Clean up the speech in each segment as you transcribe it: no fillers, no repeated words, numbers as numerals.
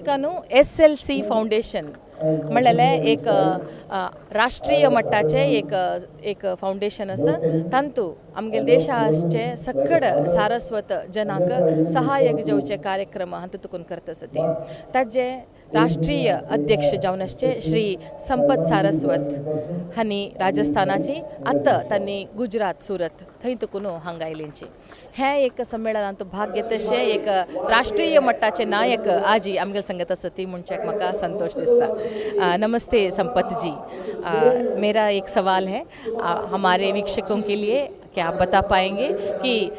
SLC foundation म्हणल्यार एक राष्ट्रीय मट्टाचे एक फाउंडेशन आसा तांतू आमगे देशाचे सकड सारस्वत जनाक सहाय्यक जेवचे कार्यक्रम हातूंत करता आसा ती ताजे राष्ट्रीय अध्यक्ष जावन आसचे श्री संपत सारस्वत हांणी राजस्थानाची आतां तांणी गुजरात सुरत थंय तुकून हांगा आयलेंची हें एक संमेलनांत भाग घेतशे एक राष्ट्रीय मट्टाचे नायक आजी आमगेर संगत आसा ती म्हणच्याक म्हाका संतोष दिसता। नमस्ते संपत जी, मेरा एक सवाल है हमारे वीक्षकों के लिए, क्या आप बता पाएंगे कि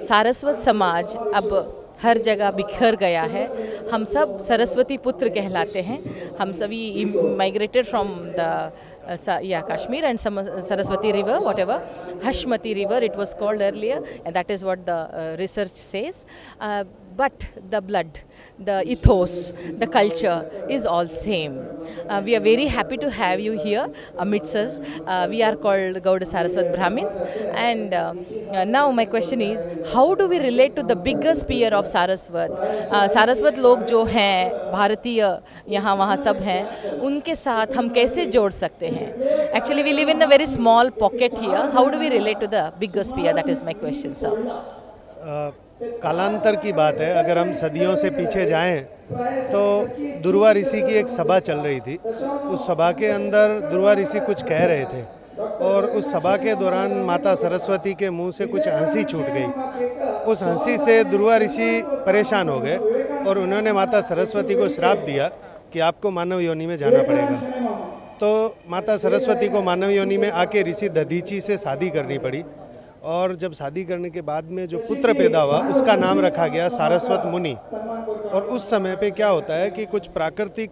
सारस्वत समाज अब हर जगह बिखर गया है, हम सब सरस्वती पुत्र कहलाते हैं, हम सभी migrated from the Kashmir and Saraswati river, whatever, Hashmati river it was called earlier, and that is what the research says. But the blood, the ethos, the culture is all same. We are very happy to have you here amidst us. We are called Gauda Saraswat Brahmins, and now my question is, how do we relate to the biggest peer of Saraswat? Saraswat लोग जो हैं भारतीय यहाँ वहाँ सब हैं, उनके साथ हम कैसे जोड़ सकते हैं? Actually we live in a very small pocket here. How do we relate to the biggest peer? That is my question, sir. कालांतर की बात है, अगर हम सदियों से पीछे जाएं तो दुर्वा ऋषि की एक सभा चल रही थी। उस सभा के अंदर दुर्वा ऋषि कुछ कह रहे थे और उस सभा के दौरान माता सरस्वती के मुंह से कुछ हंसी छूट गई। उस हंसी से दुर्वा ऋषि परेशान हो गए और उन्होंने माता सरस्वती को श्राप दिया कि आपको मानव योनि में जाना पड़ेगा। तो माता सरस्वती को मानव योनि में आके ऋषि दधीची से शादी करनी पड़ी और जब शादी करने के बाद में जो पुत्र पैदा हुआ उसका नाम रखा गया सारस्वत मुनि। और उस समय पे क्या होता है कि कुछ प्राकृतिक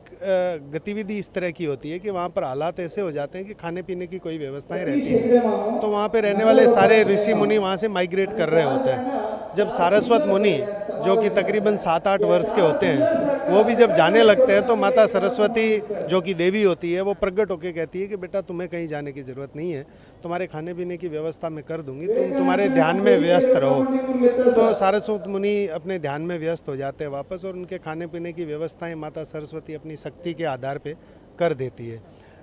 गतिविधि इस तरह की होती है कि वहाँ पर हालात ऐसे हो जाते हैं कि खाने पीने की कोई व्यवस्थाएं रहती हैं, तो वहाँ पे रहने वाले सारे ऋषि मुनि वहाँ से माइग्रेट कर रहे होते हैं। जब सारस्वत मुनि जो कि तकरीबन 7-8 वर्ष के होते हैं वो भी जब जाने लगते हैं तो माता सरस्वती जो कि देवी होती है वो प्रकट होकर कहती है कि बेटा तुम्हें कहीं जाने की ज़रूरत नहीं है, तुम्हारे खाने पीने की व्यवस्था मैं कर दूंगी, तुम तुम्हारे ध्यान में व्यस्त रहो। तो सारस्वत मुनि अपने ध्यान में व्यस्त हो जाते हैं वापस और उनके खाने पीने की व्यवस्थाएं माता सरस्वती अपनी शक्ति के आधार पे कर देती है।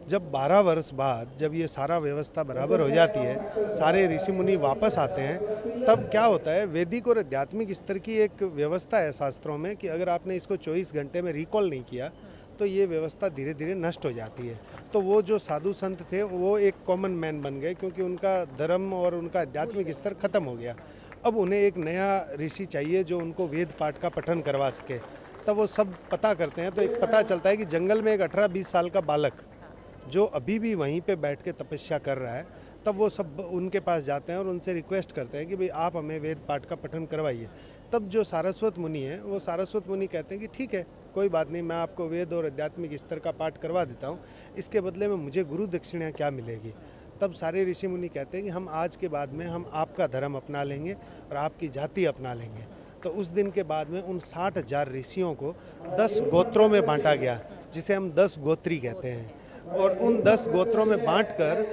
जब 12 वर्ष बाद जब ये सारा व्यवस्था बराबर हो जाती है, सारे ऋषि मुनि वापस आते हैं, तब क्या होता है, वैदिक और आध्यात्मिक स्तर की एक व्यवस्था है शास्त्रों में कि अगर आपने इसको 24 घंटे में रिकॉल नहीं किया तो ये व्यवस्था धीरे धीरे नष्ट हो जाती है। तो वो जो साधु संत थे वो एक कॉमन मैन बन गए क्योंकि उनका धर्म और उनका आध्यात्मिक स्तर खत्म हो गया। अब उन्हें एक नया ऋषि चाहिए जो उनको वेद पाठ का पठन करवा सके। तब वो सब पता करते हैं तो एक पता चलता है कि जंगल में एक 18-20 साल का बालक जो अभी भी वहीं पे बैठ के तपस्या कर रहा है, तब वो सब उनके पास जाते हैं और उनसे रिक्वेस्ट करते हैं कि भाई आप हमें वेद पाठ का पठन करवाइए। तब जो सारस्वत मुनि है वो सारस्वत मुनि कहते हैं कि ठीक है, कोई बात नहीं, मैं आपको वेद और आध्यात्मिक स्तर का पाठ करवा देता हूँ, इसके बदले में मुझे गुरु दक्षिणा क्या मिलेगी। तब सारे ऋषि मुनि कहते हैं कि हम आज के बाद में हम आपका धर्म अपना लेंगे और आपकी जाति अपना लेंगे। तो उस दिन के बाद में उन 60,000 ऋषियों को 10 गोत्रों में बांटा गया, जिसे हम 10 गोत्री कहते हैं, और उन 10 गोत्रों में बांटकर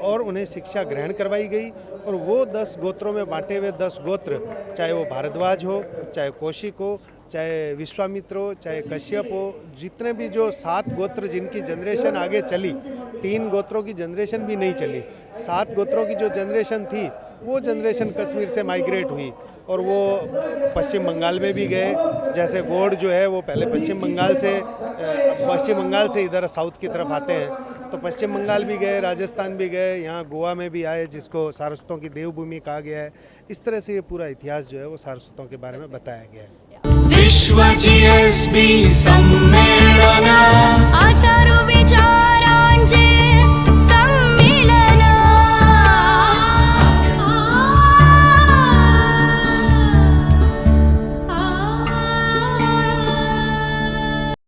और उन्हें शिक्षा ग्रहण करवाई गई। और वो 10 गोत्रों में बांटे हुए 10 गोत्र, चाहे वो भारद्वाज हो, चाहे कौशिक हो, चाहे विश्वामित्र हो, चाहे कश्यप हो, जितने भी जो 7 गोत्र जिनकी जनरेशन आगे चली, 3 गोत्रों की जनरेशन भी नहीं चली, 7 गोत्रों की जो जनरेशन थी वो जनरेशन कश्मीर से माइग्रेट हुई और वो पश्चिम बंगाल में भी गए। जैसे गौड़ जो है वो पहले पश्चिम बंगाल से इधर साउथ की तरफ आते हैं, तो पश्चिम बंगाल भी गए, राजस्थान भी गए, यहाँ गोवा में भी आए जिसको सारस्वतों की देवभूमि कहा गया है। इस तरह से ये पूरा इतिहास जो है वो सारस्वतों के बारे में बताया गया है। विश्व GSB सम्मेलन।